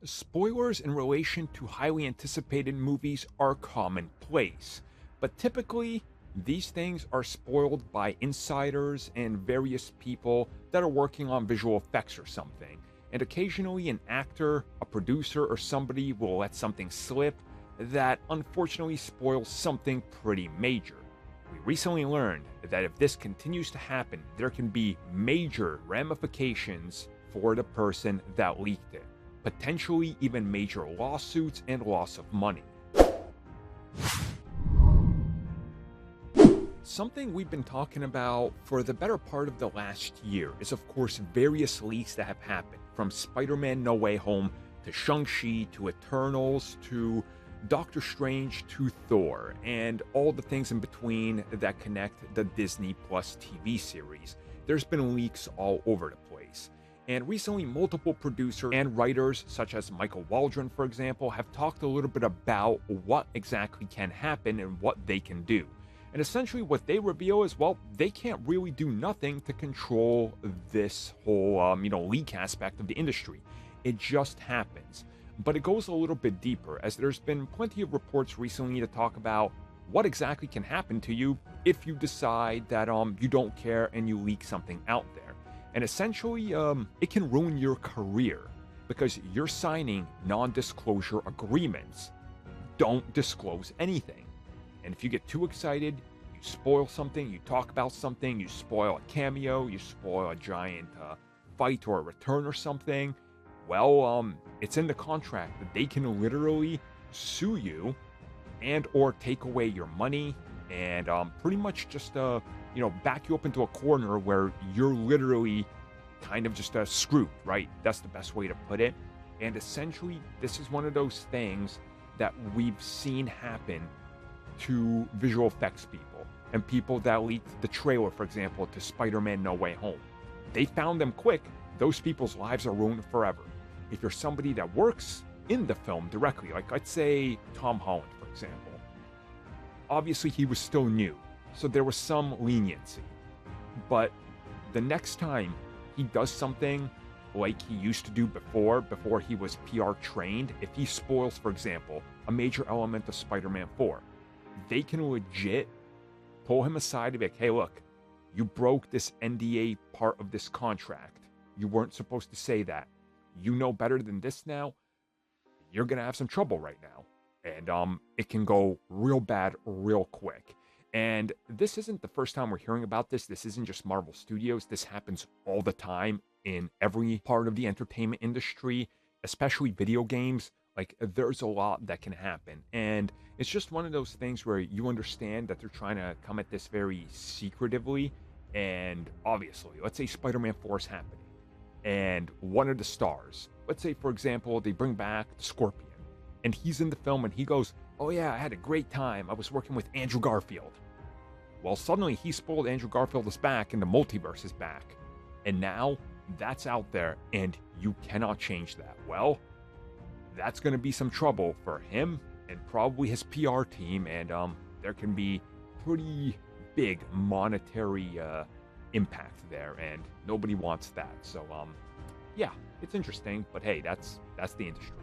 Spoilers in relation to highly anticipated movies are commonplace, but typically, these things are spoiled by insiders and various people that are working on visual effects or something. And occasionally, an actor, a producer, or somebody will let something slip that unfortunately spoils something pretty major. We recently learned that if this continues to happen, there can be major ramifications for the person that leaked it, potentially even major lawsuits and loss of money. Something we've been talking about for the better part of the last year is, of course, various leaks that have happened, from Spider-Man No Way Home to Shang-Chi to Eternals to Doctor Strange to Thor, and all the things in between that connect the Disney Plus TV series. There's been leaks all over the place. And recently, multiple producers and writers, such as Michael Waldron, for example, have talked a little bit about what exactly can happen and what they can do. And essentially what they reveal is, well, they can't really do nothing to control this whole, leak aspect of the industry. It just happens. But it goes a little bit deeper, as there's been plenty of reports recently to talk about what exactly can happen to you if you decide that you don't care and you leak something out there. And essentially, it can ruin your career because you're signing non-disclosure agreements. Don't disclose anything. And if you get too excited, you spoil something, you talk about something, you spoil a cameo, you spoil a giant fight or a return or something, well, it's in the contract that they can literally sue you and or take away your money and pretty much just back you up into a corner where you're literally kind of just screwed, right? That's the best way to put it. And essentially, this is one of those things that we've seen happen to visual effects people and people that leaked the trailer, for example, to Spider-Man No Way Home. They found them quick. Those people's lives are ruined forever. If you're somebody that works in the film directly, like let's say Tom Holland, for example, obviously he was still new, so there was some leniency. But the next time he does something like he used to do before he was PR trained, if he spoils, for example, a major element of Spider-Man 4, they can legit pull him aside and be like, hey, look, you broke this NDA part of this contract. You weren't supposed to say that. You know better than this now. You're going to have some trouble right now. And it can go real bad real quick. And this isn't the first time we're hearing about this. This isn't just Marvel Studios. This happens all the time in every part of the entertainment industry, especially video games. Like, there's a lot that can happen. And it's just one of those things where you understand that they're trying to come at this very secretively. And obviously, let's say Spider-Man 4 is happening. And one of the stars, let's say, for example, they bring back the Scorpion. And he's in the film and he goes, oh yeah, I had a great time. I was working with Andrew Garfield. Well, suddenly he spoiled Andrew Garfield is back and the multiverse is back. And now that's out there and you cannot change that. Well, that's going to be some trouble for him and probably his PR team, and there can be pretty big monetary impact there, and nobody wants that. So yeah, it's interesting, but hey, that's the industry.